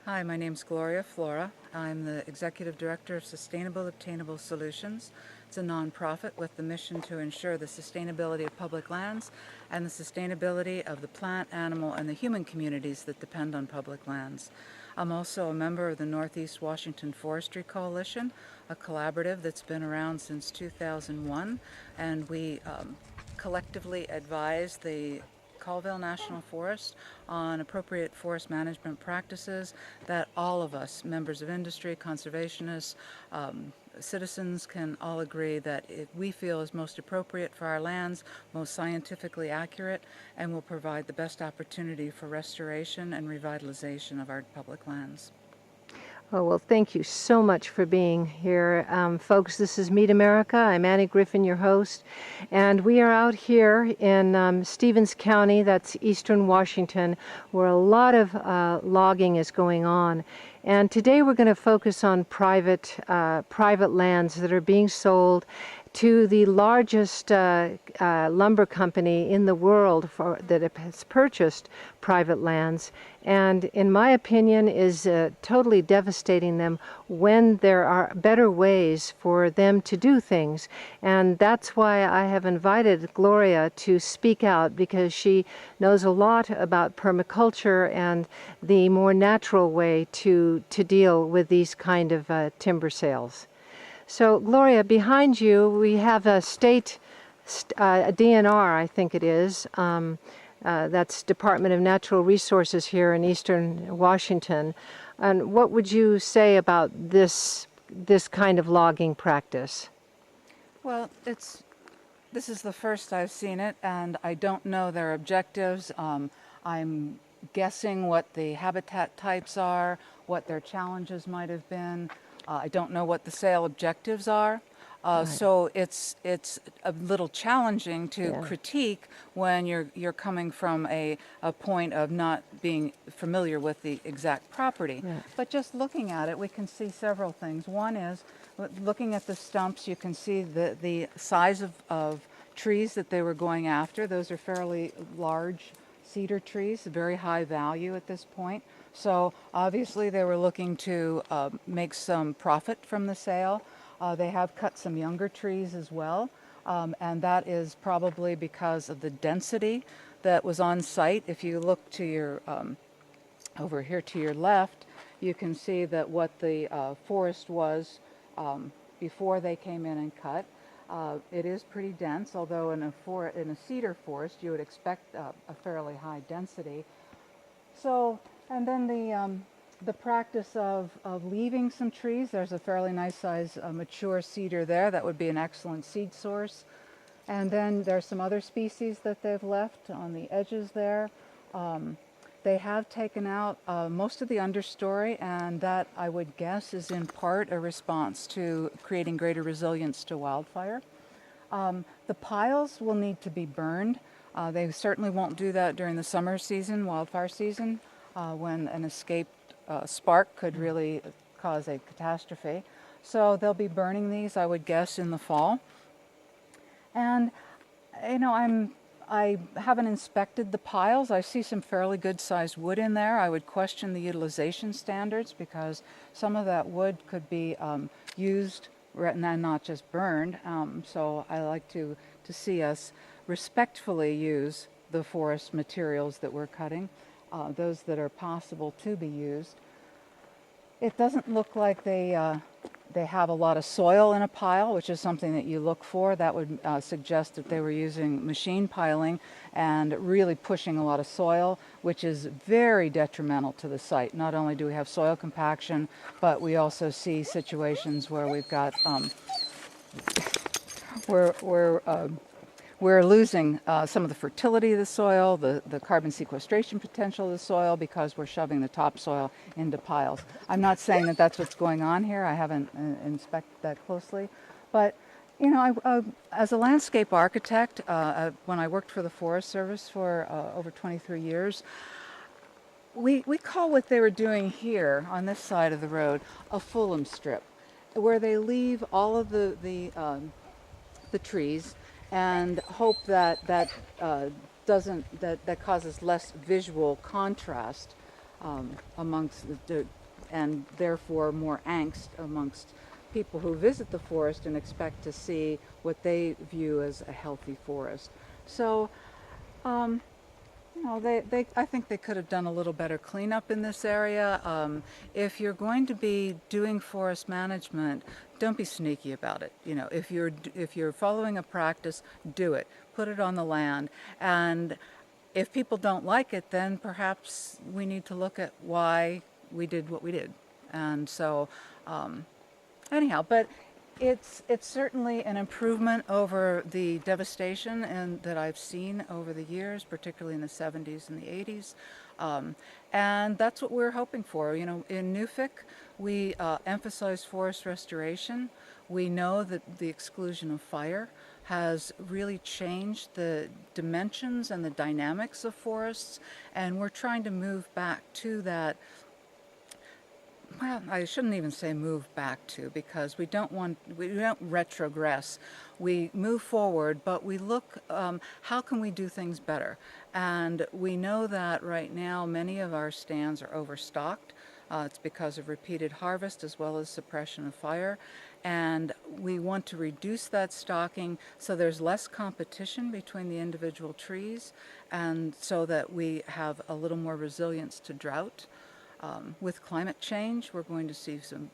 Hi, my name's Gloria Flora. I'm the Executive Director of Sustainable Obtainable Solutions. It's a nonprofit with the mission to ensure the sustainability of public lands and the sustainability of the plant, animal, and the human communities that depend on public lands. I'm also a member of the Northeast Washington Forestry Coalition, a collaborative that's been around since 2001, and we collectively advise the Colville National Forest on appropriate forest management practices that all of us, members of industry, conservationists, citizens, can all agree that we feel is most appropriate for our lands, most scientifically accurate, and will provide the best opportunity for restoration and revitalization of our public lands. Oh, well, thank you so much for being here. Folks, this is Meet America. I'm Annie Griffin, your host, and we are out here in Stevens County, that's eastern Washington, where a lot of logging is going on. And today we're going to focus on private lands that are being sold to the largest lumber company in the world that has purchased private lands, and in my opinion is totally devastating them when there are better ways for them to do things. And that's why I have invited Gloria to speak out, because she knows a lot about permaculture and the more natural way to deal with these kind of timber sales. So, Gloria, behind you we have a state DNR, I think it is. That's Department of Natural Resources here in eastern Washington. And what would you say about this kind of logging practice? Well, this is the first I've seen it, and I don't know their objectives. I'm guessing what the habitat types are, what their challenges might have been. I don't know what the sale objectives are. Right. So it's a little challenging to critique when you're coming from a point of not being familiar with the exact property. Yeah. But just looking at it, we can see several things. One is, looking at the stumps, you can see the size of trees that they were going after. Those are fairly large cedar trees, very high value at this point. So obviously they were looking to make some profit from the sale. They have cut some younger trees as well, and that is probably because of the density that was on site. If you look to your over here to your left, you can see that what the forest was before they came in and cut. It is pretty dense, although in a cedar forest you would expect a fairly high density. So, and then the practice of leaving some trees. There's a fairly nice size mature cedar there. That would be an excellent seed source. And then there's some other species that they've left on the edges there. They have taken out most of the understory, and that, I would guess, is in part a response to creating greater resilience to wildfire. The piles will need to be burned. They certainly won't do that during the summer season, wildfire season, when an escaped spark could really cause a catastrophe. So they'll be burning these, I would guess, in the fall. And, you know, I haven't inspected the piles. I see some fairly good sized wood in there. I would question the utilization standards, because some of that wood could be used and not just burned. So I like to see us respectfully use the forest materials that we're cutting, those that are possible to be used. It doesn't look like they have a lot of soil in a pile, which is something that you look for. That would suggest that they were using machine piling and really pushing a lot of soil, which is very detrimental to the site. Not only do we have soil compaction, but we also see situations where we've got we're losing some of the fertility of the soil, the carbon sequestration potential of the soil, because we're shoving the topsoil into piles. I'm not saying that that's what's going on here. I haven't inspected that closely. But, you know, as a landscape architect, when I worked for the Forest Service for over 23 years, we call what they were doing here on this side of the road a Fulham strip, where they leave all of the trees and hope that causes less visual contrast amongst and therefore more angst amongst people who visit the forest and expect to see what they view as a healthy forest. So, I think they could have done a little better cleanup in this area. If you're going to be doing forest management, don't be sneaky about it. If you're following a practice, do it. Put it on the land. And if people don't like it, then perhaps we need to look at why we did what we did. And so, anyhow, but it's certainly an improvement over the devastation that I've seen over the years, particularly in the 70s and the 80s. And that's what we're hoping for. In NUFIC, we emphasize forest restoration. We know that the exclusion of fire has really changed the dimensions and the dynamics of forests, and we're trying to move back to that. Well, I shouldn't even say move back to, because we don't retrogress. We move forward, but we look, how can we do things better? And we know that right now many of our stands are overstocked. It's because of repeated harvest as well as suppression of fire. And we want to reduce that stocking so there's less competition between the individual trees, and so that we have a little more resilience to drought. With climate change,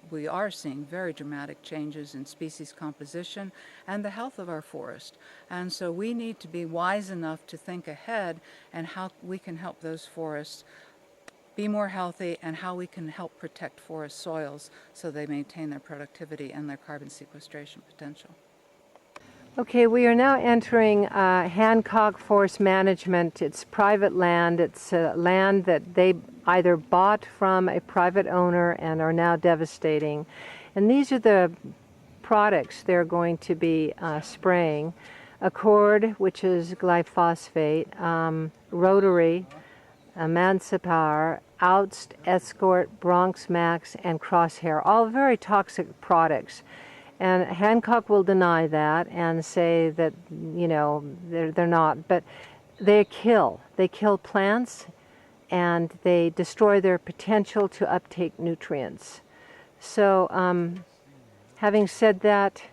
we are seeing very dramatic changes in species composition and the health of our forest. And so we need to be wise enough to think ahead and how we can help those forests be more healthy, and how we can help protect forest soils so they maintain their productivity and their carbon sequestration potential. Okay, we are now entering Hancock Forest Management. It's private land. It's land that they either bought from a private owner and are now devastating. And these are the products they're going to be spraying. Accord, which is glyphosate, Rotary, Emancipar, Oust, Escort, Bronx Max, and Crosshair, all very toxic products. And Hancock will deny that and say that, they're not. But they kill plants, and they destroy their potential to uptake nutrients. So having said that,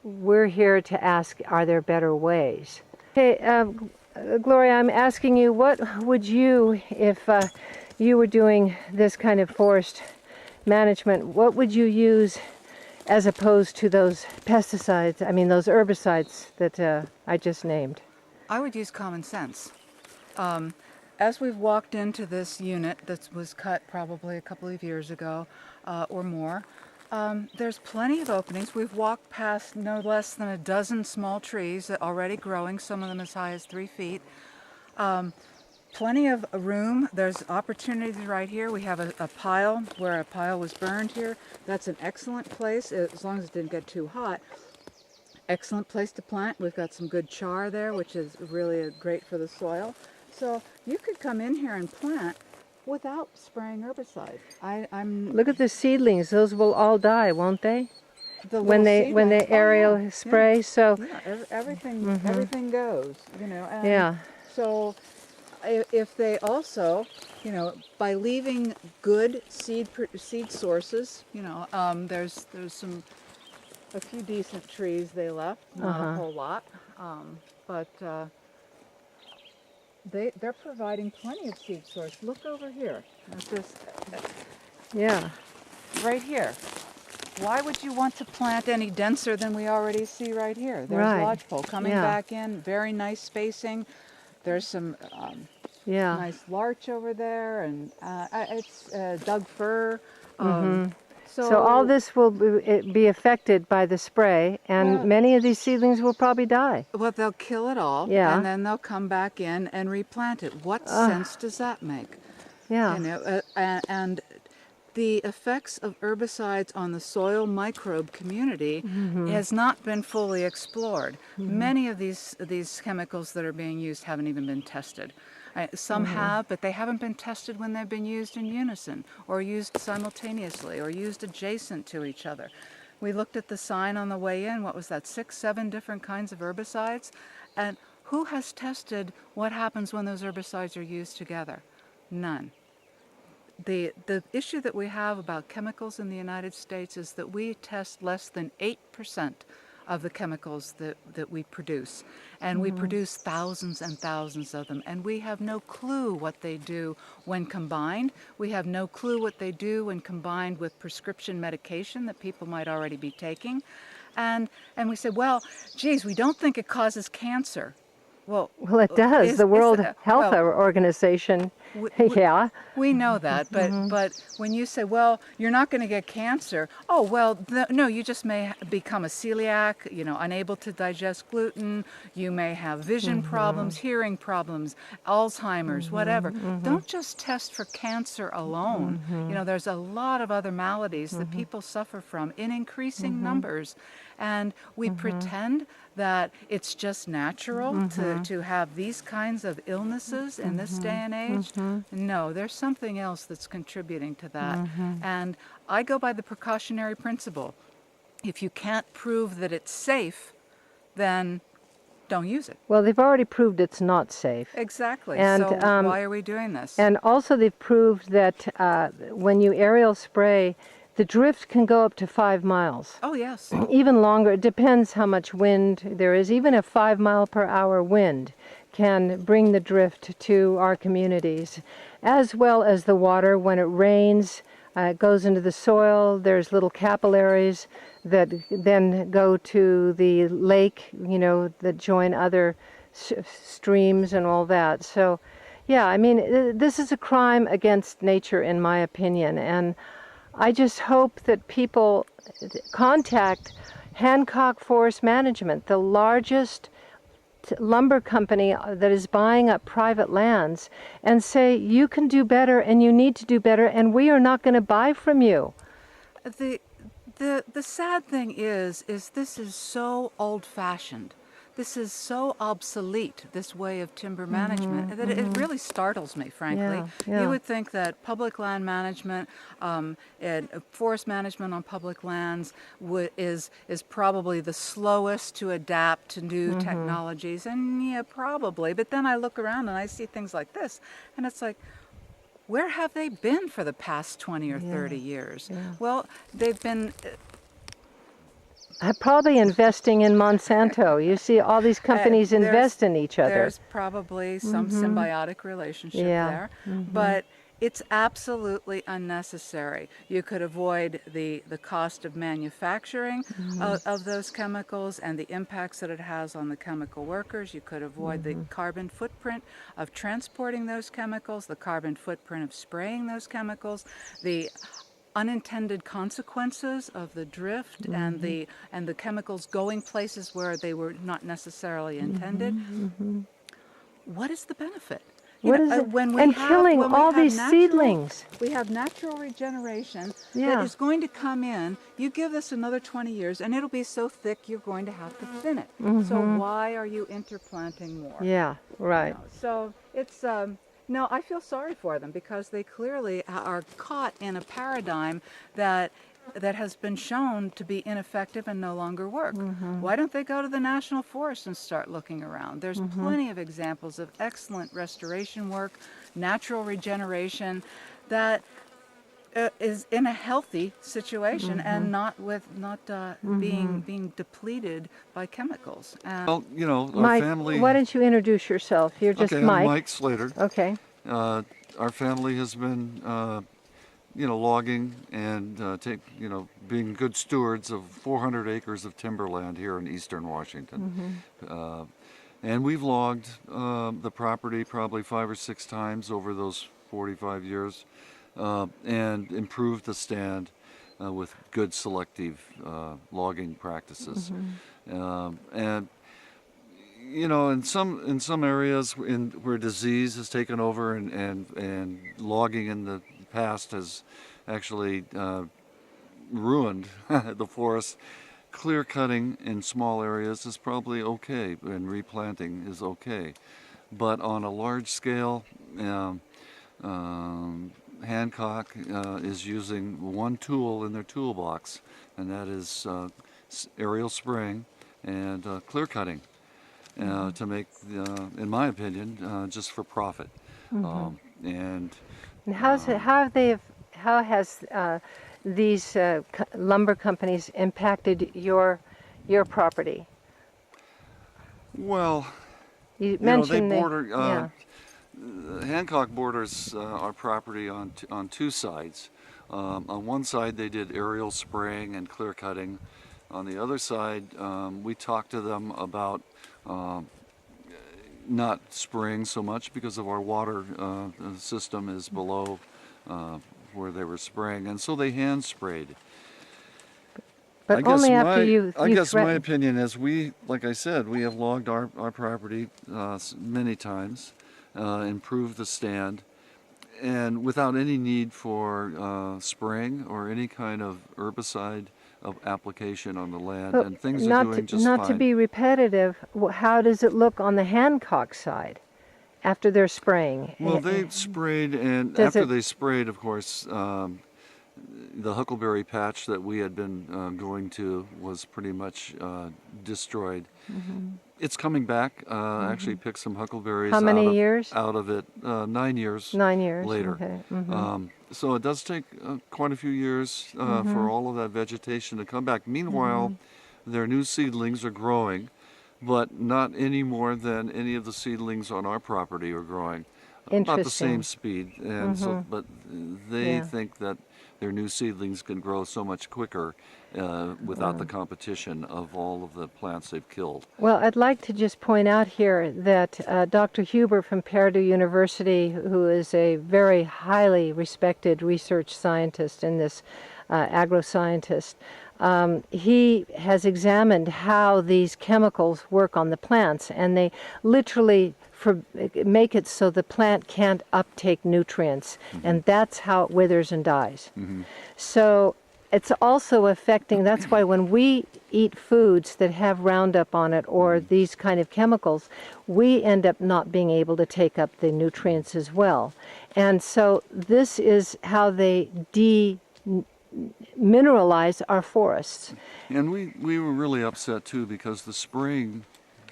we're here to ask, are there better ways? Okay, Gloria, I'm asking you, what would you, if you were doing this kind of forest management, what would you use as opposed to those pesticides, those herbicides that I just named? I would use common sense. As we've walked into this unit that was cut probably a couple of years ago or more, there's plenty of openings. We've walked past no less than a dozen small trees that are already growing, some of them as high as 3 feet. Plenty of room. There's opportunities right here. We have a pile where a pile was burned here. That's an excellent place, as long as it didn't get too hot. Excellent place to plant. We've got some good char there, which is really great for the soil. So you could come in here and plant without spraying herbicide. Look at the seedlings. Those will all die, won't they? When they aerial spray. Yeah. So everything goes. And yeah. So if they also, by leaving good seed sources, there's a few decent trees they left, not a whole lot, but they're providing plenty of seed source. Look over here at this. Yeah. Right here. Why would you want to plant any denser than we already see right here? There's right. lodgepole coming back in, very nice spacing. There's some nice larch over there, and it's Doug fir. So all this will be affected by the spray, and many of these seedlings will probably die. Well, they'll kill it all, and then they'll come back in and replant it. What sense does that make? Yeah. And the effects of herbicides on the soil microbe community has not been fully explored. Many of these chemicals that are being used haven't even been tested. Some have, but they haven't been tested when they've been used in unison, or used simultaneously, or used adjacent to each other. We looked at the sign on the way in. What was that, 6, 7 different kinds of herbicides? And who has tested what happens when those herbicides are used together? None. The issue that we have about chemicals in the United States is that we test less than 8% of the chemicals that we produce. And we produce thousands and thousands of them. And we have no clue what they do when combined. We have no clue what they do when combined with prescription medication that people might already be taking. And we say, well, geez, we don't think it causes cancer. Well, It does. The World Health well, Organization, we- yeah. we know that, but when you say, well, you're not going to get cancer, oh, well, no, you just may become a celiac, unable to digest gluten, you may have vision problems, hearing problems, Alzheimer's, whatever. Don't just test for cancer alone. There's a lot of other maladies that people suffer from in increasing numbers, and we pretend that it's just natural to have these kinds of illnesses in this day and age. No, there's something else that's contributing to that. And I go by the precautionary principle. If you can't prove that it's safe, then don't use it. Well, they've already proved it's not safe. Exactly. And, so why are we doing this? And also they've proved that when you aerial spray, the drift can go up to 5 miles. Oh, yes. Even longer. It depends how much wind there is. Even a 5-mile-per-hour wind can bring the drift to our communities, as well as the water. When it rains, it goes into the soil. There's little capillaries that then go to the lake, that join other streams and all that. So, yeah, I mean, this is a crime against nature, in my opinion. And I just hope that people contact Hancock Forest Management, the largest lumber company that is buying up private lands, and say, you can do better and you need to do better, and we are not going to buy from you. The sad thing is this is so old-fashioned. This is so obsolete, this way of timber management, that it really startles me, frankly. Yeah. You would think that public land management and forest management on public lands is probably the slowest to adapt to new technologies, and yeah, probably. But then I look around and I see things like this, and it's like, where have they been for the past 20 or 30 years? Well, they've been probably investing in Monsanto. You see all these companies invest in each other. There's probably some symbiotic relationship there, but it's absolutely unnecessary. You could avoid the cost of manufacturing of those chemicals and the impacts that it has on the chemical workers. You could avoid the carbon footprint of transporting those chemicals, the carbon footprint of spraying those chemicals, the unintended consequences of the drift and the chemicals going places where they were not necessarily intended. What is the benefit? Killing all these seedlings. We have natural regeneration that is going to come in. You give this another 20 years and it'll be so thick you're going to have to thin it. So why are you interplanting more? Yeah, right. So it's no, I feel sorry for them because they clearly are caught in a paradigm that has been shown to be ineffective and no longer work. Why don't they go to the National Forest and start looking around? There's plenty of examples of excellent restoration work, natural regeneration that is in a healthy situation and not being depleted by chemicals. Well, our Mike, family. why don't you introduce yourself? You're just Okay, Mike. I'm Mike Slater. Okay. Our family has been, logging and being good stewards of 400 acres of timberland here in eastern Washington. And we've logged the property probably 5 or 6 times over those 45 years and improved the stand with good selective logging practices. And in some areas where disease has taken over and logging in the past has actually ruined the forest, clear cutting in small areas is probably okay, and replanting is okay. But on a large scale, Hancock is using one tool in their toolbox, and that is aerial spraying and clear cutting to make, in my opinion, just for profit. And And how has these lumber companies impacted your property? well, You you know, they mentioned border. yeah. Hancock borders our property on two sides. On one side, they did aerial spraying and clear cutting. On the other side, we talked to them about not spraying so much because of our water system is below where they were spraying, and so they hand sprayed. But only after I you guess my threatened. opinion is like I said, we have logged our property many times, improved the stand, and without any need for spraying or any kind of herbicide of application on the land, But and things are doing just not to fine. be repetitive, how does it look on the Hancock side after they're spraying? Well, they sprayed, and Does after it- they sprayed, of course, the huckleberry patch that we had been going to was pretty much destroyed. It's coming back. Actually, picked some huckleberries How many years? out of it. 9 years 9 years. later. Okay. So it does take quite a few years for all of that vegetation to come back. Meanwhile, their new seedlings are growing, but not any more than any of the seedlings on our property are growing. About the same Interesting. speed, and so, but they Yeah. think that their new seedlings can grow so much quicker without the competition of all of the plants they've killed. Well, I'd like to just point out here that Dr. Huber from Purdue University, who is a very highly respected research scientist in this agroscientist, he has examined how these chemicals work on the plants, and they literally make it so the plant can't uptake nutrients, and that's how it withers and dies. So it's also affecting, that's why when we eat foods that have Roundup on it or these kind of chemicals, we end up not being able to take up the nutrients as well. And so this is how they mineralize our forests. And we were really upset too because the spraying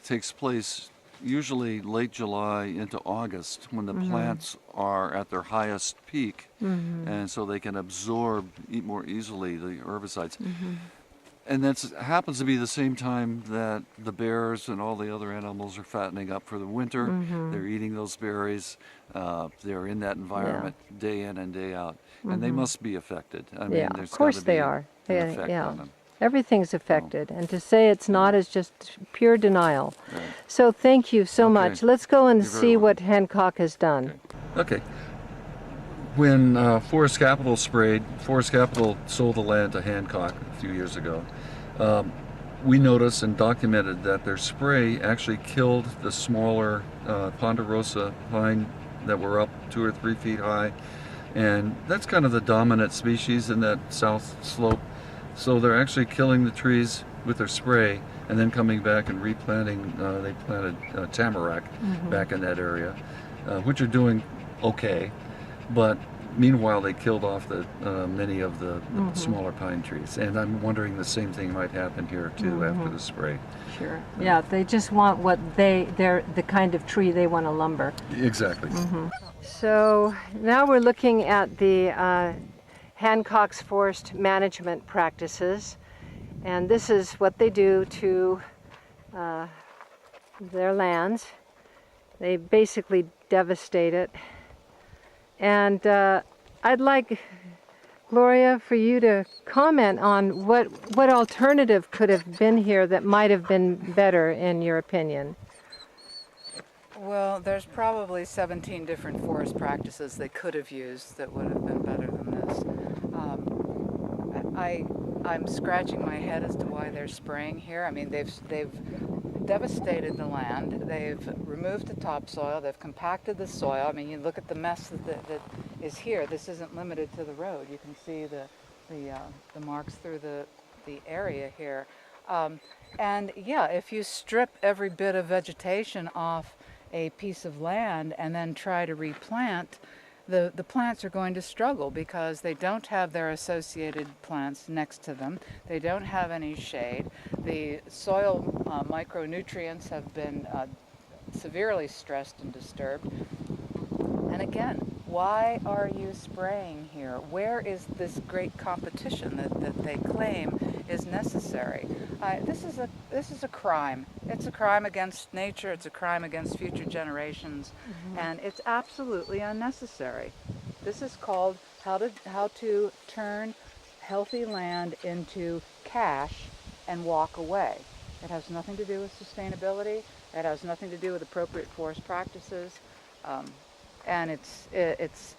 takes place usually late July into August when the plants are at their highest peak, and so they can absorb more easily the herbicides. And that happens to be the same time that the bears and all the other animals are fattening up for the winter. They're eating those berries. They're in that environment day in and day out, and they must be affected. I mean, Yeah, there's of course gotta they be are. an effect on them. Everything's affected, and to say it's not is just pure denial. Right. So thank you so Okay. much. Let's go and You're very see welcome. what Hancock has done. Okay. When Forest Capital sprayed, Forest Capital sold the land to Hancock a few years ago. We noticed and documented that their spray actually killed the smaller ponderosa pine that were up 2 or 3 feet high, and that's kind of the dominant species in that south slope. So they're actually killing the trees with their spray and then coming back and replanting. They planted tamarack back in that area, which are doing okay, but meanwhile they killed off the many of the smaller pine trees, and I'm wondering the same thing might happen here too after the spray. Sure. Yeah, they just want what they're the kind of tree they want to lumber. Exactly. So now we're looking at the Hancock's Forest Management practices, and this is what they do to their lands. They basically devastate it. And I'd like, Gloria, for you to comment on what alternative could have been here that might have been better in your opinion. Well, there's probably 17 different forest practices they could have used that would have been better than this. I'm scratching my head as to why they're spraying here. I mean, they've devastated the land. They've removed the topsoil. They've compacted the soil. I mean, you look at the mess that is here. This isn't limited to the road. You can see the marks through the area here. And yeah, if you strip every bit of vegetation off a piece of land and then try to replant, the plants are going to struggle because they don't have their associated plants next to them. They don't have any shade. The soil micronutrients have been severely stressed and disturbed. And again, Why are you spraying here? Where is this great competition that they claim is necessary? This is a crime. It's a crime against nature. It's a crime against future generations, and it's absolutely unnecessary. This is called how to turn healthy land into cash and walk away. It has nothing to do with sustainability. It has nothing to do with appropriate forest practices. And it's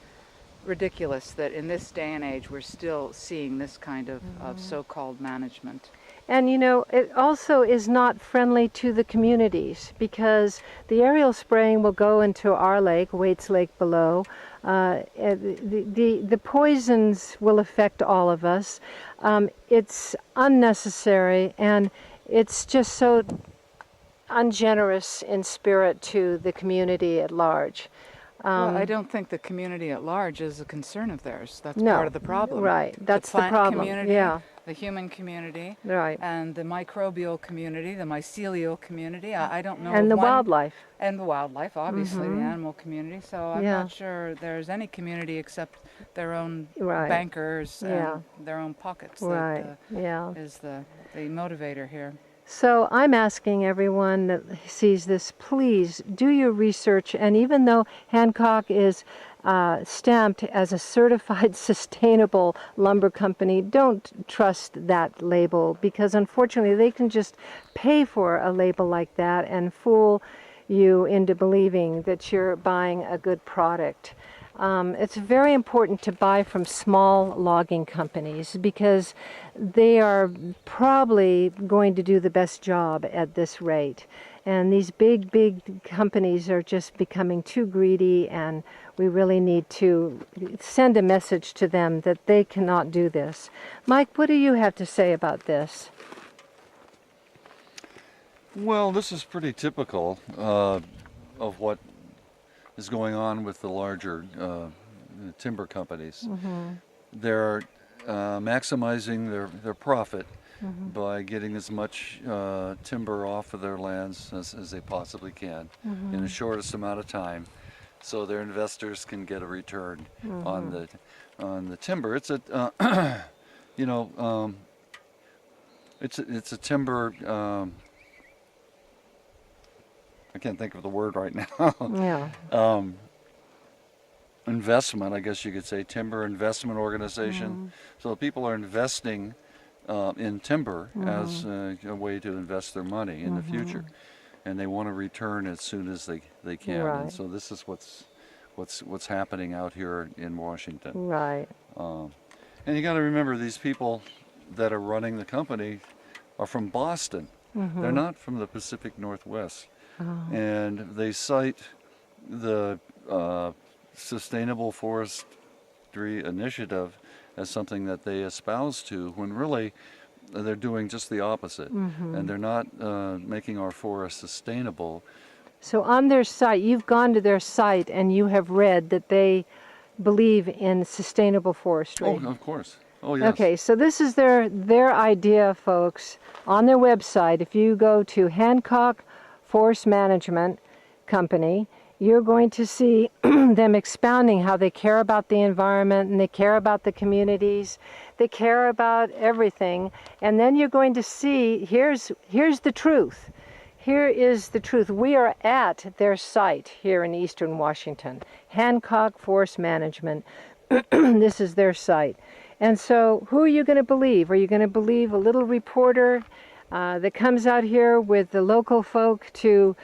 ridiculous that in this day and age we're still seeing this kind of so-called management. And you know, it also is not friendly to the communities because the aerial spraying will go into our lake, Waits Lake below. The poisons will affect all of us. It's unnecessary and it's just so ungenerous in spirit to the community at large. Well, I don't think the community at large is a concern of theirs. That's No, part of the problem. right. That's the plant problem. community, Yeah. the human community, Right. and the microbial community, the mycelial community. I don't know. And of the one- wildlife. And the wildlife, obviously, the animal community. So I'm Yeah. not sure there's any community except their own Right. bankers Yeah. and their own pockets Right. that Yeah. is the motivator here. So I'm asking everyone that sees this, please do your research. And even though Hancock is stamped as a certified sustainable lumber company, don't trust that label because unfortunately they can just pay for a label like that and fool you into believing that you're buying a good product. It's very important to buy from small logging companies because they are probably going to do the best job at this rate. And these big companies are just becoming too greedy, and we really need to send a message to them that they cannot do this. Mike, what do you have to say about this? Well, this is pretty typical of what is going on with the larger timber companies. They're maximizing their profit by getting as much timber off of their lands as they possibly can in the shortest amount of time, so their investors can get a return on the timber. It's a you know it's a timber. I can't think of the word right now. Yeah. Investment, I guess you could say, timber investment organization. So people are investing in timber as a way to invest their money in the future, and they want to return as soon as they can. Right. And so this is what's happening out here in Washington. Right. And you got to remember, these people that are running the company are from Boston. They're not from the Pacific Northwest. And they cite the Sustainable Forestry Initiative as something that they espouse to, when really they're doing just the opposite. And they're not making our forests sustainable. So on their site, you've gone to their site and you have read that they believe in sustainable forestry. Oh, of course. Oh, yes. Okay, so this is their idea, folks. On their website, if you go to Hancock Forest Management Company, you're going to see them expounding how they care about the environment and they care about the communities. They care about everything. And then you're going to see, here's the truth. Here is the truth. We are at their site here in Eastern Washington, Hancock Forest Management. This is their site. And so who are you going to believe? Are you going to believe a little reporter that comes out here with the local folk to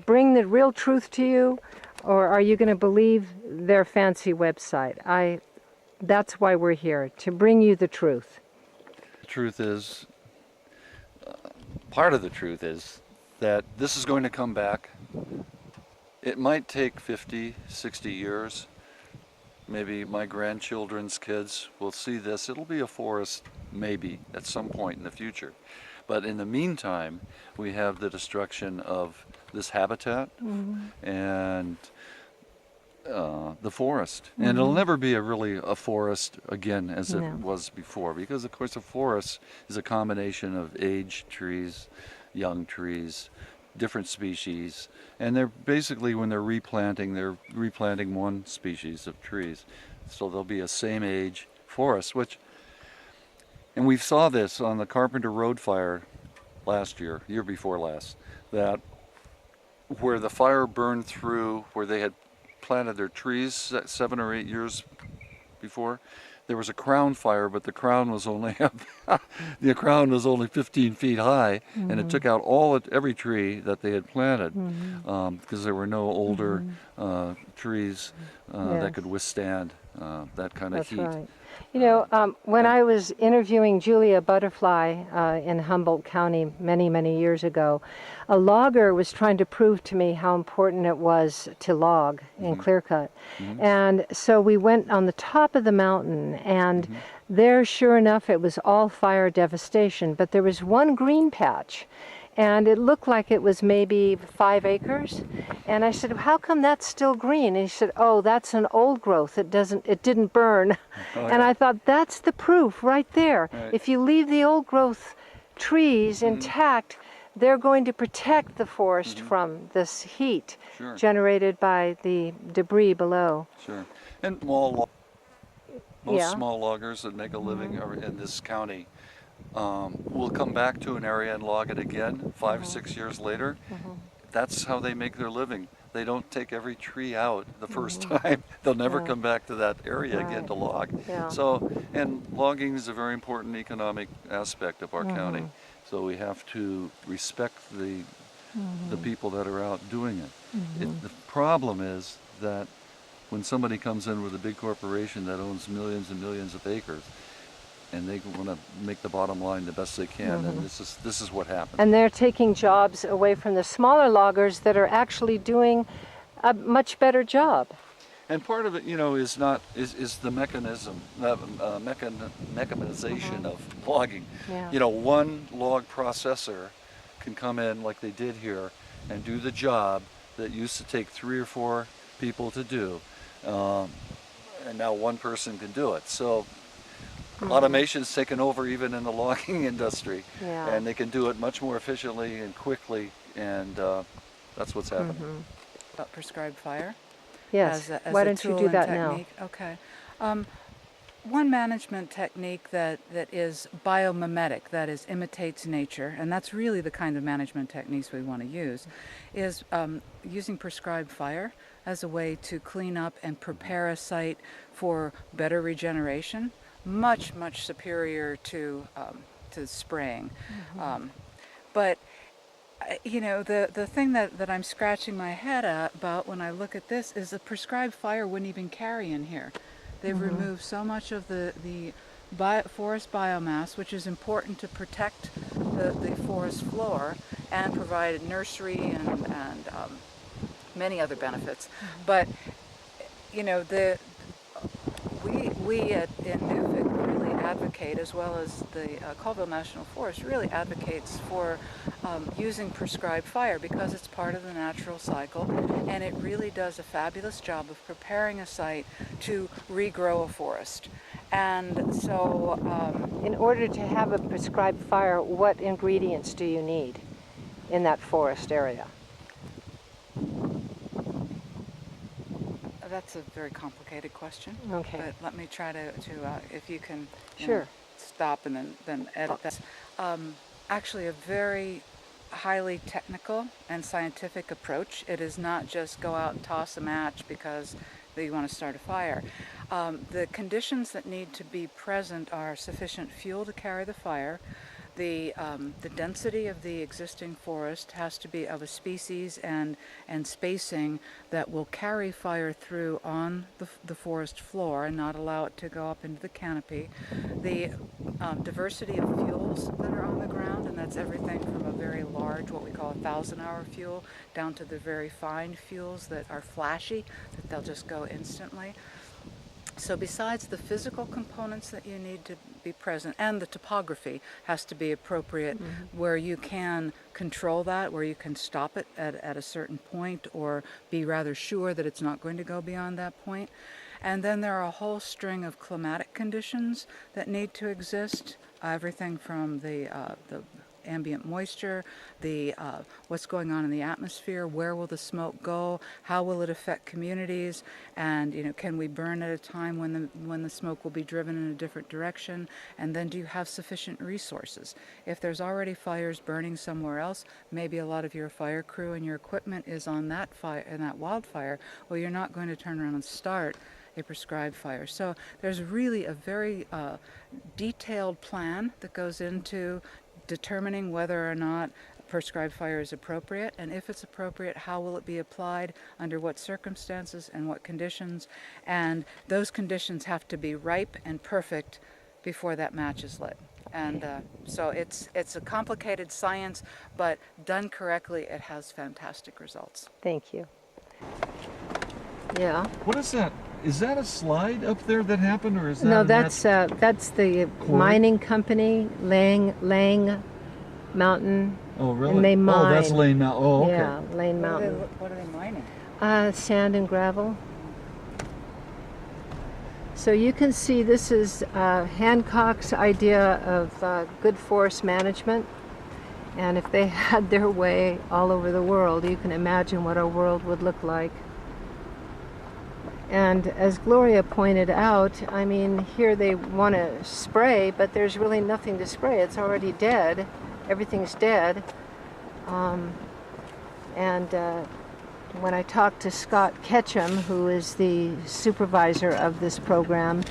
bring the real truth to you? Or are you going to believe their fancy website? That's why we're here, to bring you the truth. The truth is, part of the truth is that this is going to come back. It might take 50, 60 years. Maybe my grandchildren's kids will see this. It'll be a forest, maybe, at some point in the future. But in the meantime, we have the destruction of this habitat and the forest. And it'll never be really a forest again as it was before, because of course a forest is a combination of aged trees, young trees, different species, and they're basically, when they're replanting one species of trees, so they'll be a same age forest. And we saw this on the Carpenter Road fire last year before last, that where the fire burned through where they had planted their trees 7 or 8 years before, there was a crown fire, but the crown was only 15 feet high, and it took out every tree that they had planted, because there were no older trees that could withstand that kind of That's heat. right. You know, when I was interviewing Julia Butterfly in Humboldt County many, many years ago, a logger was trying to prove to me how important it was to log and clear cut. And so we went on the top of the mountain, and there, sure enough, it was all fire devastation, but there was one green patch. And it looked like it was maybe 5 acres. And I said, how come that's still green? And he said, oh, that's an old growth. It didn't burn. And I thought, that's the proof right there. Right. If you leave the old growth trees intact, they're going to protect the forest from this heat generated by the debris below. Sure. And most small loggers that make a living in this county will come back to an area and log it again 5 or 6 years later. That's how they make their living. They don't take every tree out the first time. They'll never come back to that area again to log. So, and logging is a very important economic aspect of our county. So we have to respect the people that are out doing it. The problem is that when somebody comes in with a big corporation that owns millions and millions of acres, and they want to make the bottom line the best they can, and this is what happens. And they're taking jobs away from the smaller loggers that are actually doing a much better job. And part of it, you know, is the mechanization of logging. You know, one log processor can come in like they did here and do the job that used to take 3 or 4 people to do, and now one person can do it. So automation's taken over even in the logging industry, and they can do it much more efficiently and quickly, and that's what's happening. About prescribed fire? Yes. As Why a don't you tool do and that technique. now? Okay. One management technique that is biomimetic, that is, imitates nature, and that's really the kind of management techniques we want to use, is using prescribed fire as a way to clean up and prepare a site for better regeneration, much superior to spraying. But you know, the thing that I'm scratching my head about when I look at this is the prescribed fire wouldn't even carry in here. They've removed so much of the forest biomass, which is important to protect the forest floor and provide nursery and many other benefits. But you know, we in Newfig really advocate, as well as the Colville National Forest really advocates for using prescribed fire, because it's part of the natural cycle, and it really does a fabulous job of preparing a site to regrow a forest. And so In order to have a prescribed fire, what ingredients do you need in that forest area? that's a very complicated question. Okay. But let me try to if you can Sure. stop and then edit that. Actually, a very highly technical and scientific approach. It is not just go out and toss a match because you want to start a fire. The conditions that need to be present are sufficient fuel to carry the fire. The density of the existing forest has to be of a species and spacing that will carry fire through on the forest floor and not allow it to go up into the canopy. The diversity of fuels that are on the ground, and that's everything from a very large, what we call 1,000-hour fuel, down to the very fine fuels that are flashy, that they'll just go instantly. So besides the physical components that you need to be present, and the topography has to be appropriate, where you can control that, where you can stop it at a certain point or be rather sure that it's not going to go beyond that point. And then there are a whole string of climatic conditions that need to exist, everything from the ambient moisture, the what's going on in the atmosphere, where will the smoke go, how will it affect communities, and can we burn at a time when the smoke will be driven in a different direction, and then do you have sufficient resources? If there's already fires burning somewhere else, maybe a lot of your fire crew and your equipment is on that fire, in that wildfire, well, you're not going to turn around and start a prescribed fire. So there's really a very detailed plan that goes into determining whether or not a prescribed fire is appropriate, and if it's appropriate, how will it be applied, under what circumstances and what conditions, and those conditions have to be ripe and perfect before that match is lit. And so it's a complicated science, but done correctly, it has fantastic results. Thank you. Yeah. What is that? Is that a slide up there that happened, or is that? No, that's the mining company, Lang Mountain. Oh, really? And they mine. Oh, that's Lane Mountain. Oh, okay. Yeah, Lane Mountain. What are they mining? Sand and gravel. So you can see this is Hancock's idea of good forest management. And if they had their way all over the world, you can imagine what our world would look like. And as Gloria pointed out, I mean, here they want to spray, but there's really nothing to spray. It's already dead. Everything's dead. When I talked to Scott Ketchum, who is the supervisor of this program,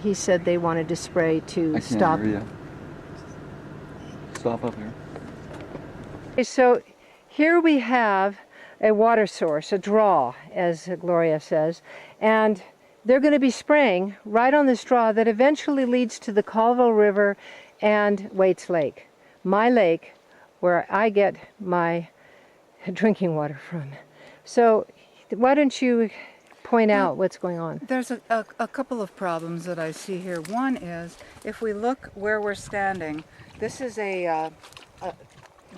he said they wanted to spray to stop. Stop up here. Okay, so here we have a water source, a draw, as Gloria says, and they're going to be spraying right on this draw that eventually leads to the Colville River and Waits Lake, my lake, where I get my drinking water from. So why don't you point out what's going on? There's a couple of problems that I see here. One is, if we look where we're standing, this is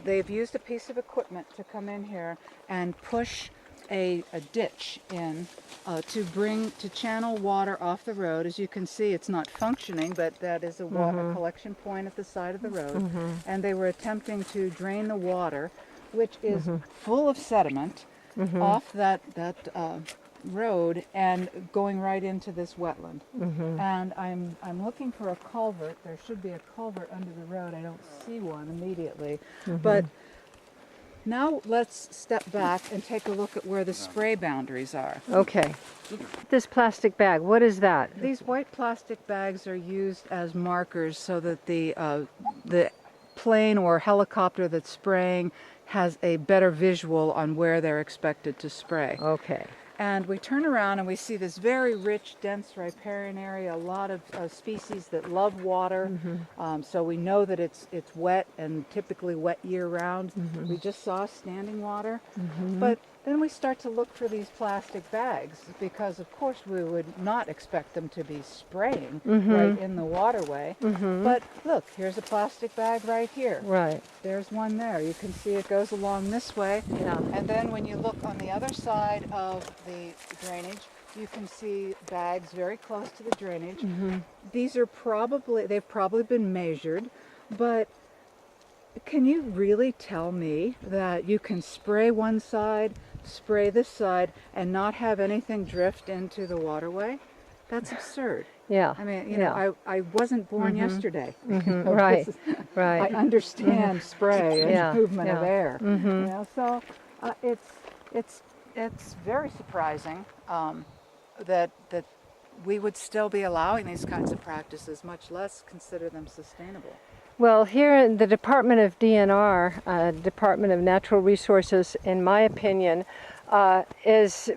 they've used a piece of equipment to come in here and push a ditch in to channel water off the road. As you can see, it's not functioning, but that is a water collection point at the side of the road. And they were attempting to drain the water, which is full of sediment, off that road and going right into this wetland. And I'm looking for a culvert. There should be a culvert under the road. I don't see one immediately. But now let's step back and take a look at where the spray boundaries are. Okay. This plastic bag, what is that? These white plastic bags are used as markers so that the plane or helicopter that's spraying has a better visual on where they're expected to spray. Okay. And we turn around and we see this very rich, dense riparian area, a lot of species that love water. So we know that it's wet and typically wet year-round. We just saw standing water. But then we start to look for these plastic bags because, of course, we would not expect them to be spraying right in the waterway. But look, here's a plastic bag right here. Right. There's one there. You can see it goes along this way. Yeah. And then when you look on the other side of the drainage, you can see bags very close to the drainage. These are they've probably been measured, but can you really tell me that you can spray one side, spray this side, and not have anything drift into the waterway? That's absurd. Yeah. I mean, you know, I wasn't born yesterday. Right. Right. I understand spray and Yeah, movement of yeah. air. You know, so it's very surprising that we would still be allowing these kinds of practices, much less consider them sustainable. Well, here in the Department of DNR, Department of Natural Resources, in my opinion, is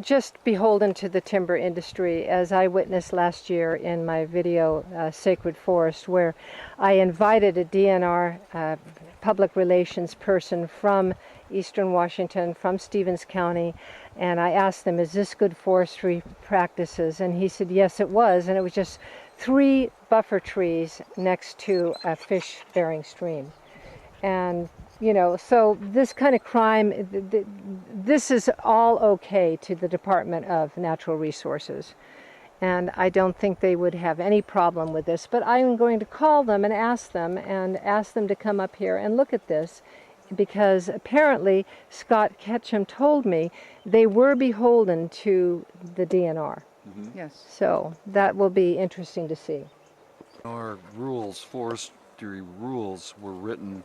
just beholden to the timber industry, as I witnessed last year in my video, Sacred Forest, where I invited a DNR public relations person from Eastern Washington, from Stevens County, and I asked them, is this good forestry practices? And he said, yes, it was, and it was just 3 buffer trees next to a fish-bearing stream. And, you know, so this kind of crime, this is all okay to the Department of Natural Resources. And I don't think they would have any problem with this. But I'm going to call them and ask them to come up here and look at this, because apparently Scott Ketchum told me they were beholden to the DNR. Yes. So that will be interesting to see. Our rules, forestry rules, were written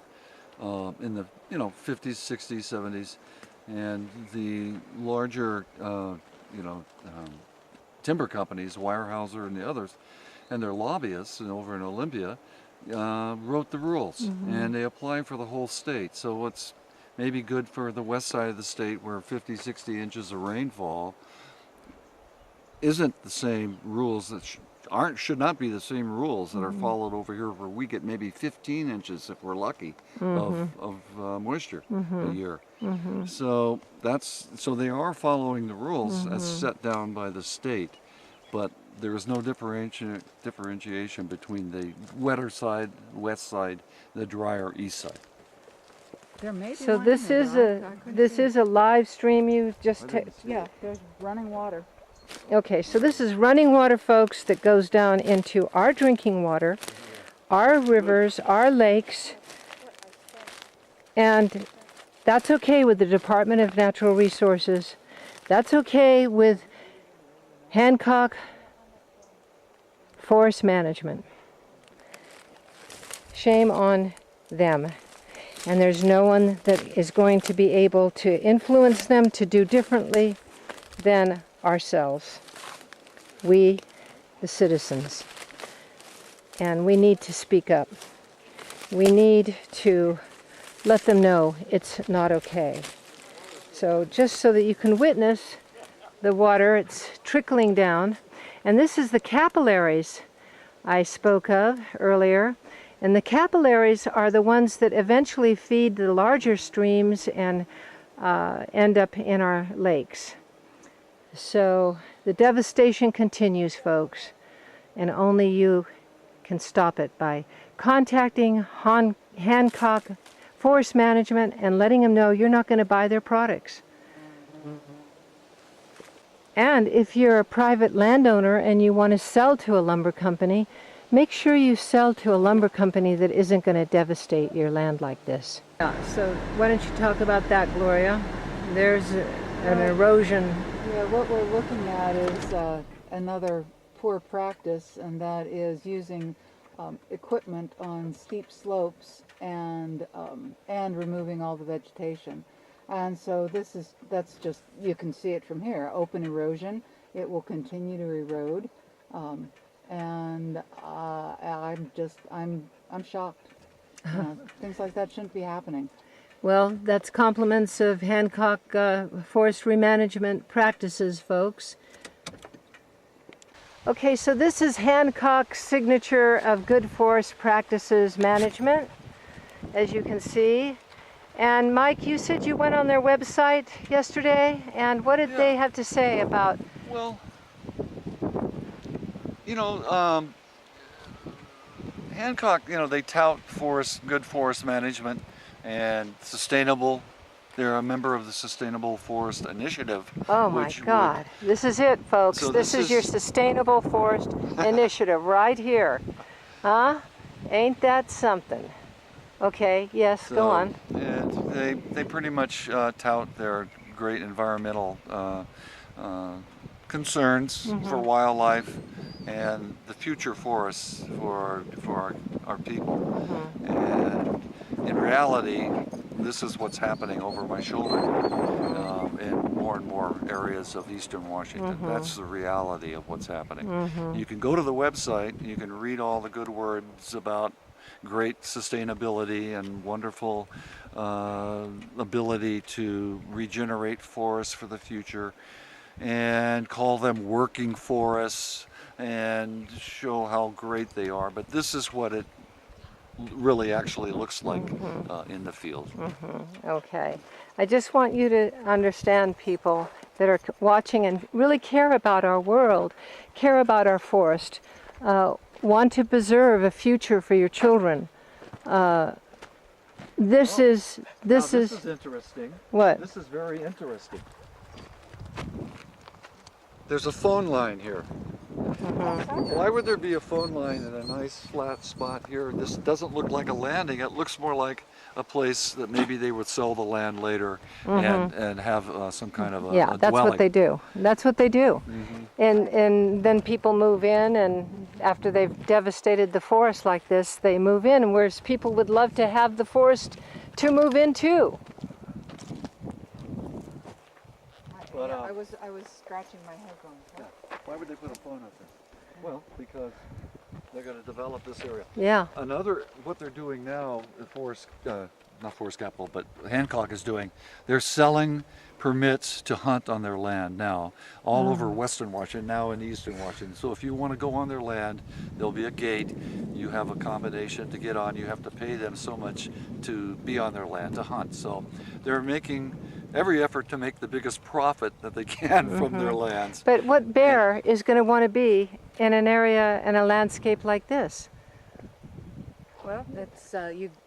in the 50s, 60s, 70s, and the larger timber companies, Weyerhaeuser and the others, and their lobbyists over in Olympia wrote the rules, and they apply for the whole state. So what's maybe good for the west side of the state, where 50, 60 inches of rainfall, isn't the same rules that should not be the same rules that are followed over here, where we get maybe 15 inches if we're lucky of moisture a year. So they are following the rules as set down by the state, but there is no differentiation between the wetter side, west side, the drier east side. There may be So one this in is there, a I couldn't this see is a live stream you just Yeah, there's running water. Okay, so this is running water, folks, that goes down into our drinking water, our rivers, our lakes, and that's okay with the Department of Natural Resources. That's okay with Hancock Forest Management. Shame on them. And there's no one that is going to be able to influence them to do differently than ourselves, we the citizens. And we need to speak up. We need to let them know it's not okay. So just so that you can witness the water, it's trickling down. And this is the capillaries I spoke of earlier. And the capillaries are the ones that eventually feed the larger streams and end up in our lakes. So the devastation continues, folks, and only you can stop it by contacting Hancock Forest Management and letting them know you're not going to buy their products. And if you're a private landowner and you want to sell to a lumber company, make sure you sell to a lumber company that isn't going to devastate your land like this. Yeah, so why don't you talk about that, Gloria? There's an erosion. Yeah, what we're looking at is another poor practice, and that is using equipment on steep slopes and removing all the vegetation. And so that's just, you can see it from here, open erosion. It will continue to erode, and I'm shocked. Things like that shouldn't be happening. Well, that's compliments of Hancock Forestry Management practices, folks. Okay, so this is Hancock's signature of good forest practices management, as you can see. And Mike, you said you went on their website yesterday, and what did they have to say about? Well, Hancock, they tout good forest management and sustainable. They're a member of the Sustainable Forest Initiative. Oh my God, this is it, folks. So this is your Sustainable Forest Initiative right here. Huh? Ain't that something? Okay, yes, go on. And they pretty much tout their great environmental concerns for wildlife and the future forests for our people. And in reality, this is what's happening over my shoulder in more and more areas of eastern Washington. That's the reality of what's happening. You can go to the website, you can read all the good words about great sustainability and wonderful ability to regenerate forests for the future, and call them working forests and show how great they are. But this is what it really actually looks like in the field. Okay. I just want you to understand, people that are watching and really care about our world, care about our forest, want to preserve a future for your children. This is interesting. what? This is very interesting. There's a phone line here. Why would there be a phone line in a nice flat spot here? This doesn't look like a landing. It looks more like a place that maybe they would sell the land later and have some kind of a Yeah, that's dwelling. what they do. That's what they do. And then people move in, and after they've devastated the forest like this, they move in, whereas people would love to have the forest to move into. But, I was scratching my head going, yeah. Why would they put a phone up there? Well, because they're going to develop this area. Yeah. What they're doing now, the forest, not Forest Capital, but Hancock is doing, they're selling permits to hunt on their land now, all over Western Washington, now in Eastern Washington. So if you want to go on their land, there'll be a gate, you have accommodation to get on, you have to pay them so much to be on their land, to hunt. So they're making every effort to make the biggest profit that they can from their lands. But what bear is going to want to be in an area and a landscape like this? well, it's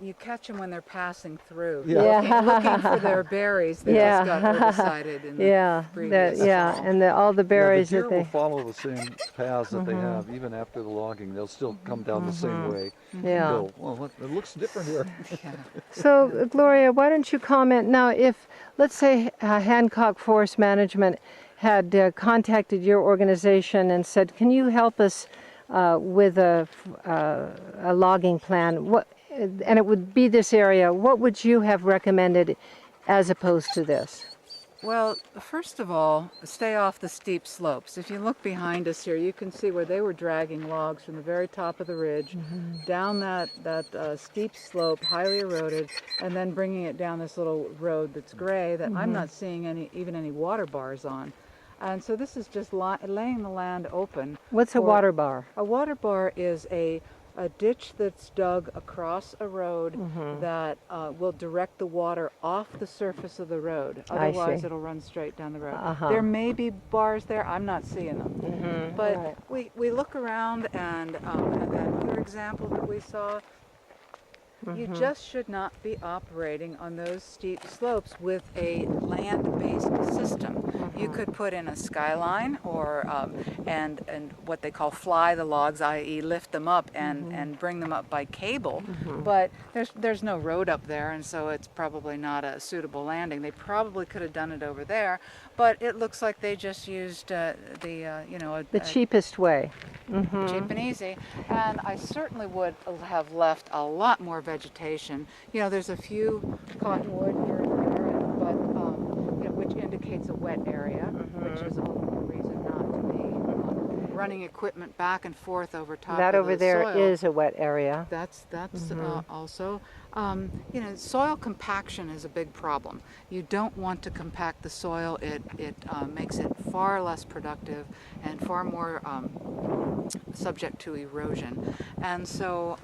you catch them when they're passing through. Yeah. Looking for their berries that Yeah. just got herbicided in the Yeah, previous yeah, fall. and all the berries Yeah, the that deer will they. follow the same paths that they have, even after the logging. They'll still come down the same way. Yeah. Go, well, it looks different here. Yeah. So, Gloria, why don't you comment now? If, let's say, Hancock Forest Management had contacted your organization and said, "Can you help us with a logging plan?" And it would be this area. What would you have recommended as opposed to this? Well, first of all, stay off the steep slopes. If you look behind us here, you can see where they were dragging logs from the very top of the ridge down that steep slope, highly eroded, and then bringing it down this little road that's gray that I'm not seeing even any water bars on. And so this is just laying the land open. What's a for- water bar? A water bar is a ditch that's dug across a road that will direct the water off the surface of the road. I Otherwise, see. it'll run straight down the road. Uh-huh. There may be bars there. I'm not seeing them. But Right. we look around, and that other example that we saw, you just should not be operating on those steep slopes with a land-based system. You could put in a skyline or and what they call fly the logs, i.e. lift them up and bring them up by cable. But there's no road up there, and so it's probably not a suitable landing. They probably could have done it over there, but it looks like they just used The cheapest way. cheap and easy. And I certainly would have left a lot more vegetation. You know, there's a few cottonwood here and there, but which indicates a wet area, which is all the more reason not to be running equipment back and forth over top That of over the there soil. is a wet area. That's also, soil compaction is a big problem. You don't want to compact the soil. It makes it far less productive and far more subject to erosion. And so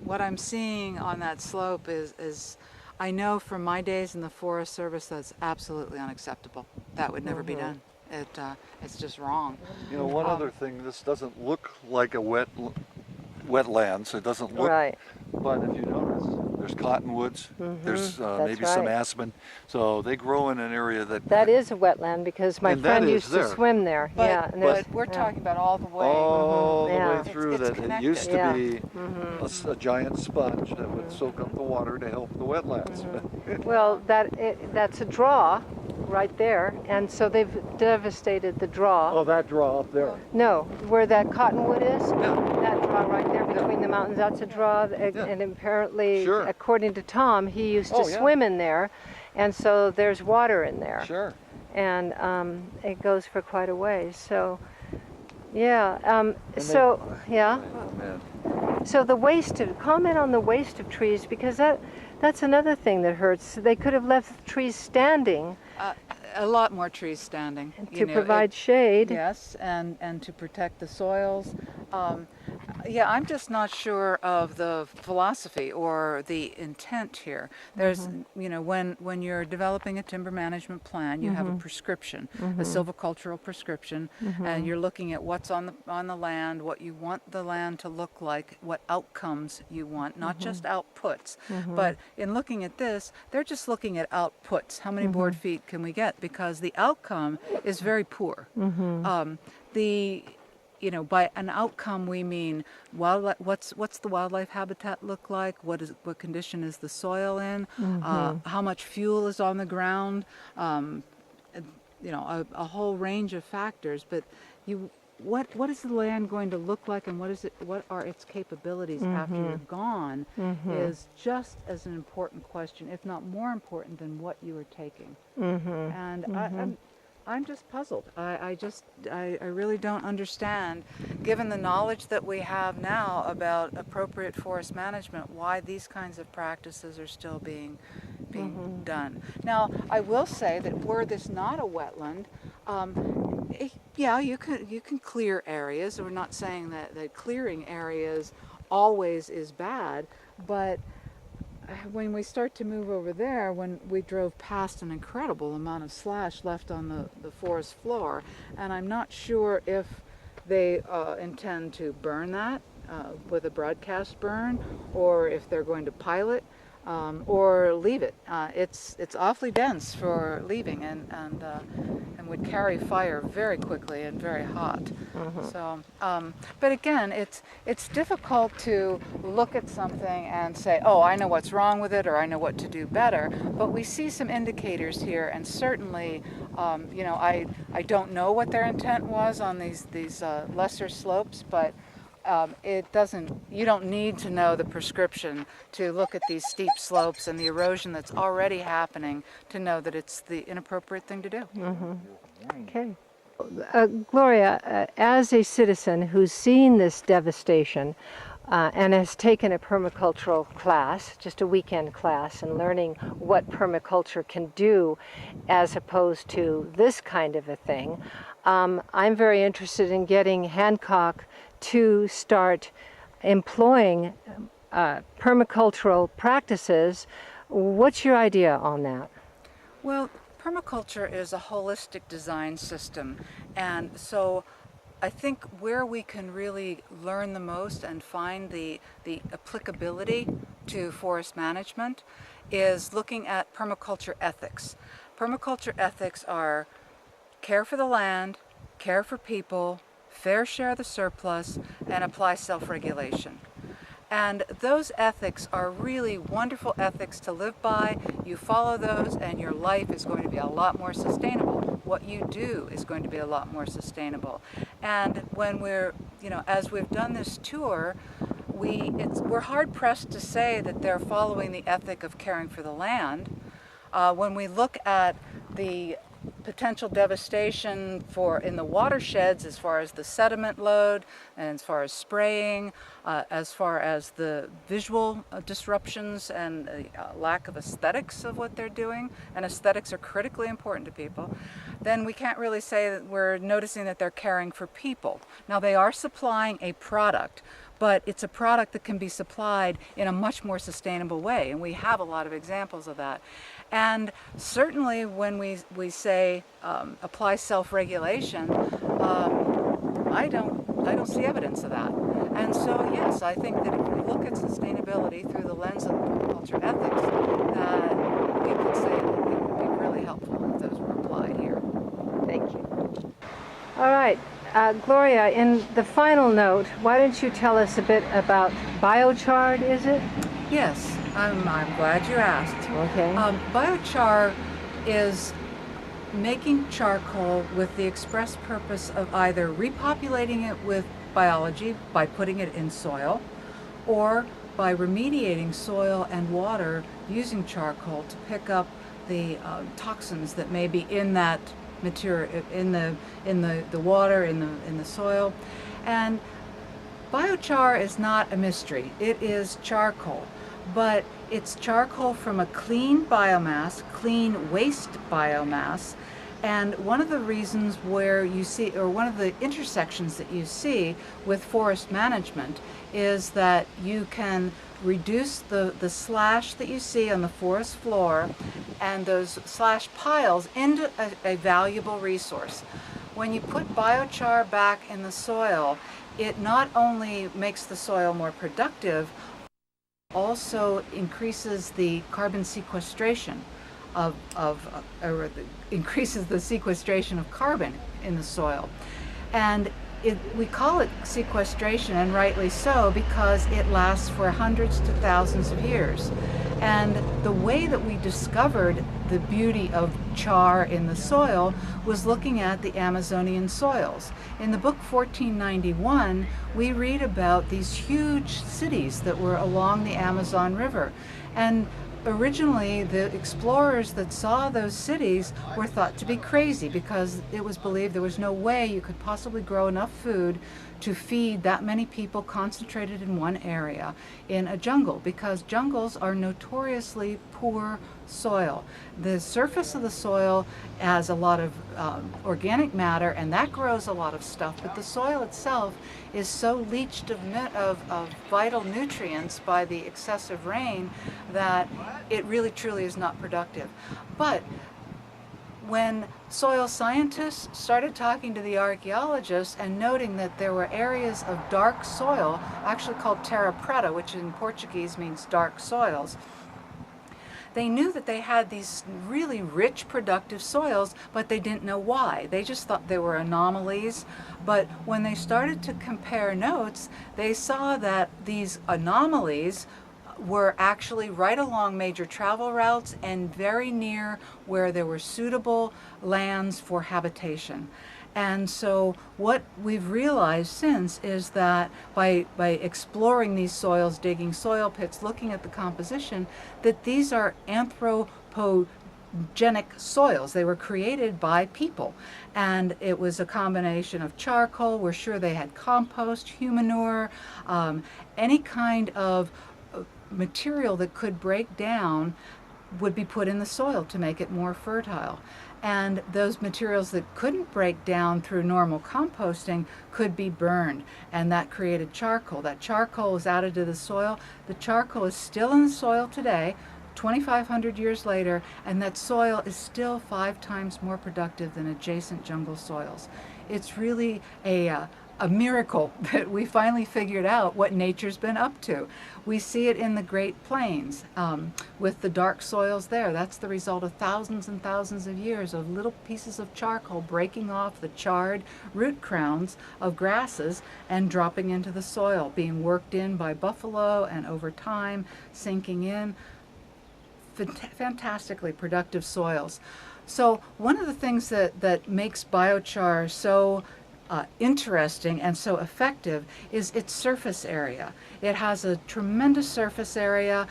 what I'm seeing on that slope is, I know from my days in the Forest Service, that's absolutely unacceptable. That would never be done. It's just wrong. You know, one other thing, this doesn't look like a wetland, so it doesn't look. Right. But if you notice, there's cottonwoods, there's maybe some right. aspen, so they grow in an area that. That is a wetland because my And that friend is used to there. swim there. But, yeah, and but there's- we're yeah. talking about all the way. All the Yeah. way through It's that. It connected. used to Yeah. be a giant sponge that would soak up the water to help the wetlands. Well, that's a draw right there, and so they've devastated the draw. Oh, that draw up there. No, where that cottonwood is, Yeah. that draw right there between the mountains, that's a draw, and apparently, Sure. according to Tom, he used to Oh, yeah. swim in there, and so there's water in there. Sure. And it goes for quite a ways. So, yeah. Yeah. Oh, man. So comment on the waste of trees, because that's another thing that hurts. They could have left trees standing A lot more trees standing. to provide shade. Yes, and to protect the soils. Yeah, I'm just not sure of the philosophy or the intent here. There's, when you're developing a timber management plan, you have a prescription, a silvicultural prescription, and you're looking at what's on the land, what you want the land to look like, what outcomes you want, not just outputs. But in looking at this, they're just looking at outputs. How many board feet can we get? Because the outcome is very poor. The by an outcome we mean wildlife. What's the wildlife habitat look like? What condition is the soil in? How much fuel is on the ground? A whole range of factors. But what is the land going to look like, and what are its capabilities after you're gone? Is just as an important question, if not more important than what you are taking. And I'm just puzzled. I really don't understand, given the knowledge that we have now about appropriate forest management, why these kinds of practices are still being done. Now, I will say that were this not a wetland, yeah, you can clear areas. We're not saying that clearing areas always is bad, but when we start to move over there, when we drove past an incredible amount of slash left on the forest floor, and I'm not sure if they intend to burn that with a broadcast burn, or if they're going to pile it, or leave it. It's awfully dense for leaving, and would carry fire very quickly and very hot. So, but again, it's difficult to look at something and say, oh, I know what's wrong with it, or I know what to do better. But we see some indicators here, and certainly, I don't know what their intent was on these lesser slopes, but you don't need to know the prescription to look at these steep slopes and the erosion that's already happening to know that it's the inappropriate thing to do. Okay. Gloria, as a citizen who's seen this devastation and has taken a permacultural class, just a weekend class, and learning what permaculture can do as opposed to this kind of a thing, I'm very interested in getting Hancock to start employing permacultural practices. What's your idea on that? Well, permaculture is a holistic design system, and so I think where we can really learn the most and find the applicability to forest management is looking at permaculture ethics. Permaculture ethics are care for the land, care for people, fair share the surplus, and apply self-regulation. And those ethics are really wonderful ethics to live by. You follow those and your life is going to be a lot more sustainable. What you do is going to be a lot more sustainable. And when as we've done this tour, we're hard pressed to say that they're following the ethic of caring for the land. When we look at the potential devastation in the watersheds, as far as the sediment load and as far as spraying, as far as the visual disruptions and lack of aesthetics of what they're doing, and aesthetics are critically important to people, then we can't really say that we're noticing that they're caring for people. Now, they are supplying a product, but it's a product that can be supplied in a much more sustainable way, and we have a lot of examples of that. And certainly when we say apply self-regulation, I don't see evidence of that. And so yes, I think that if we look at sustainability through the lens of permaculture ethics, we could say that it would be really helpful if those were applied here. Thank you. All right. Gloria, in the final note, why don't you tell us a bit about biochar, is it? Yes, I'm glad you asked. Okay. Biochar is making charcoal with the express purpose of either repopulating it with biology by putting it in soil, or by remediating soil and water using charcoal to pick up the toxins that may be in that material, in the water, in the soil. And biochar is not a mystery. It is charcoal, but it's charcoal from a clean biomass, clean waste biomass, And one of the reasons where you see, or one of the intersections that you see with forest management, is that you can reduce the slash that you see on the forest floor and those slash piles into a valuable resource. When you put biochar back in the soil, it not only makes the soil more productive, also increases the carbon sequestration or increases the sequestration of carbon in the soil. And we call it sequestration, and rightly so, because it lasts for hundreds to thousands of years. And the way that we discovered the beauty of char in the soil was looking at the Amazonian soils. In the book 1491, we read about these huge cities that were along the Amazon River. And originally, the explorers that saw those cities were thought to be crazy, because it was believed there was no way you could possibly grow enough food to feed that many people concentrated in one area in a jungle, because jungles are notoriously poor soil. The surface of the soil has a lot of organic matter, and that grows a lot of stuff, but the soil itself is so leached of vital nutrients by the excessive rain that it really truly is not productive. But when soil scientists started talking to the archaeologists and noting that there were areas of dark soil, actually called terra preta, which in Portuguese means dark soils, they knew that they had these really rich, productive soils, but they didn't know why. They just thought they were anomalies. But when they started to compare notes, they saw that these anomalies were actually right along major travel routes and very near where there were suitable lands for habitation. And so what we've realized since is that by exploring these soils, digging soil pits, looking at the composition, that these are anthropogenic soils. They were created by people. And it was a combination of charcoal. We're sure they had compost, human manure, any kind of material that could break down would be put in the soil to make it more fertile. And those materials that couldn't break down through normal composting could be burned, and that created charcoal. That charcoal was added to the soil. The charcoal is still in the soil today, 2,500 years later, and that soil is still 5 times more productive than adjacent jungle soils. It's really a miracle that we finally figured out what nature's been up to. We see it in the Great Plains with the dark soils there. That's the result of thousands and thousands of years of little pieces of charcoal breaking off the charred root crowns of grasses and dropping into the soil, being worked in by buffalo, and over time sinking in. Fantastically productive soils. So one of the things that makes biochar so interesting and so effective is its surface area. It has a tremendous surface area,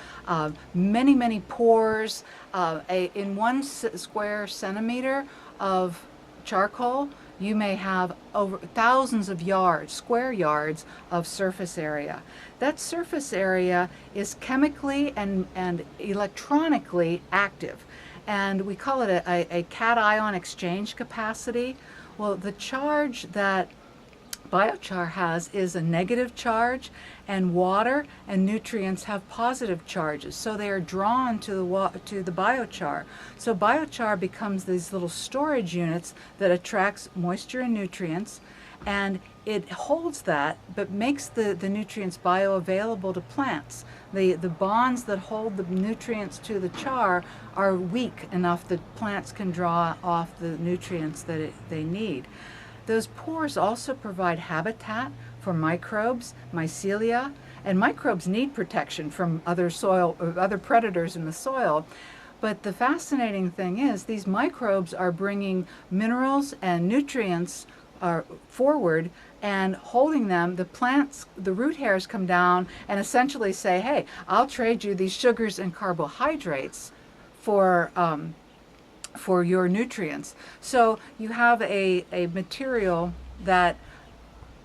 many pores. In 1 square centimeter of charcoal, you may have over thousands of square yards of surface area. That surface area is chemically and electronically active, and we call it a cation exchange capacity. Well, the charge that biochar has is a negative charge, and water and nutrients have positive charges, so they are drawn to the biochar. So biochar becomes these little storage units that attracts moisture and nutrients, and it holds that but makes the nutrients bioavailable to plants. The bonds that hold the nutrients to the char are weak enough that plants can draw off the nutrients that they need. Those pores also provide habitat for microbes, mycelia, and microbes need protection from other predators in the soil. But the fascinating thing is these microbes are bringing minerals and nutrients forward and holding them. The plants, the root hairs come down and essentially say, hey, I'll trade you these sugars and carbohydrates for your nutrients. So you have a material that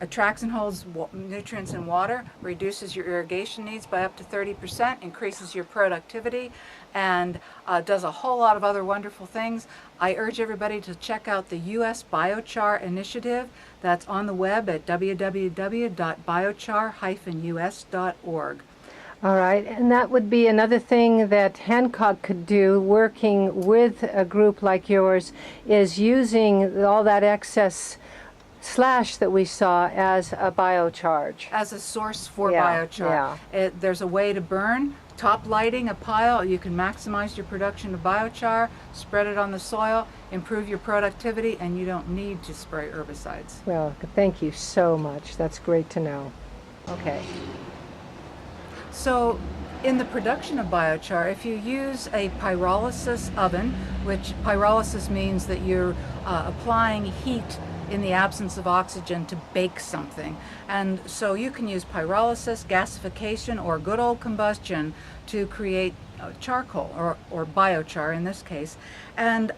attracts and holds nutrients in water, reduces your irrigation needs by up to 30%, increases your productivity, and does a whole lot of other wonderful things. I urge everybody to check out the U.S. Biochar Initiative. That's on the web at www.biochar-us.org. All right, and that would be another thing that Hancock could do, working with a group like yours, is using all that excess slash that we saw as a biocharge. As a source for Yeah, biochar. There's a way to burn. Top lighting a pile, you can maximize your production of biochar, spread it on the soil, improve your productivity, and you don't need to spray herbicides. Well, thank you so much. That's great to know. Okay. So in the production of biochar, if you use a pyrolysis oven, which pyrolysis means that you're applying heat in the absence of oxygen to bake something. And so you can use pyrolysis, gasification, or good old combustion to create charcoal, or biochar in this case. And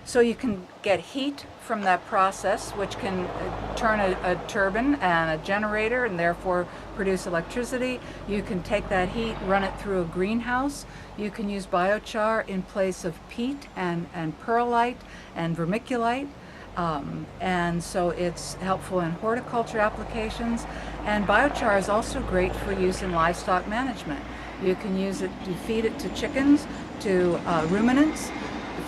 so you can get heat from that process, which can turn a turbine and a generator and therefore produce electricity. You can take that heat, run it through a greenhouse. You can use biochar in place of peat and perlite and vermiculite. And so it's helpful in horticulture applications. And biochar is also great for use in livestock management. You can use it to feed it to chickens, to ruminants.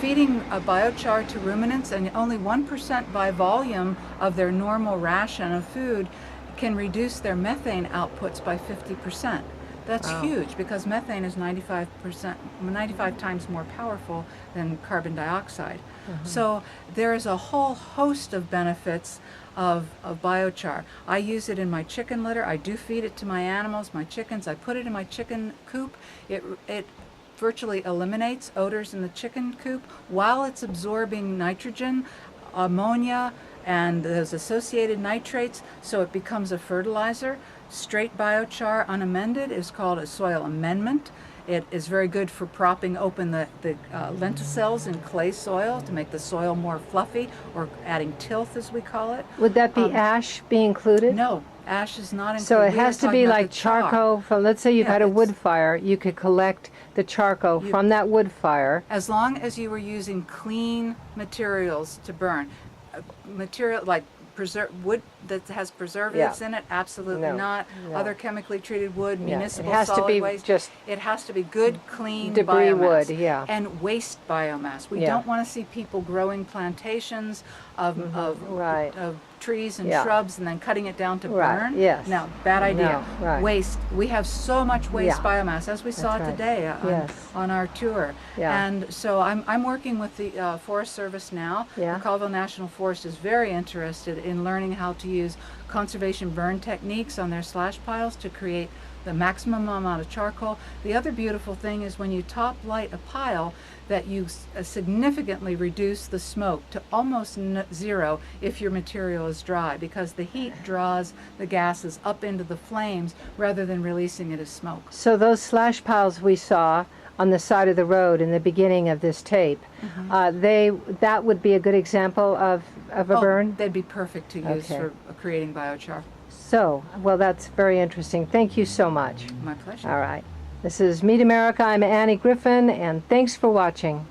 Feeding a biochar to ruminants, and only 1% by volume of their normal ration of food, can reduce their methane outputs by 50%. That's huge, because methane is 95 times more powerful than carbon dioxide. So there is a whole host of benefits of biochar. I use it in my chicken litter. I do feed it to my animals, my chickens. I put it in my chicken coop. It virtually eliminates odors in the chicken coop while it's absorbing nitrogen, ammonia, and those associated nitrates, so it becomes a fertilizer. Straight biochar unamended is called a soil amendment. It is very good for propping open the lenticels in clay soil to make the soil more fluffy, or adding tilth, as we call it. Would that be ash be included? No, ash is not included. So it We are has to talking be about like the char. charcoal from, let's say you've Yeah, had a it's- wood fire, you could collect the charcoal from that wood fire. As long as you were using clean materials to burn. Material like wood that has preservatives in it, absolutely No, not. no. Other chemically treated wood, Yeah, municipal it has to solid be waste. just It has to be good, clean debris biomass. wood, yeah. And waste biomass. We Yeah. don't want to see people growing plantations of Right. trees and Yeah. shrubs and then cutting it down to Right, burn. yes. No, bad idea. No, right. Waste. We have so much waste Yeah. biomass, as we saw That's right. today Yes. on our tour. Yeah. And so I'm working with the Forest Service now. Yeah. The Colville National Forest is very interested in learning how to use conservation burn techniques on their slash piles to create the maximum amount of charcoal. The other beautiful thing is when you top light a pile, that you significantly reduce the smoke to almost zero if your material is dry, because the heat draws the gases up into the flames rather than releasing it as smoke. So those slash piles we saw on the side of the road in the beginning of this tape, that would be a good example of a burn? They'd be perfect to use Okay. for creating biochar. So, well, that's very interesting. Thank you so much. My pleasure. All right. This is Meet America. I'm Annie Griffin, and thanks for watching.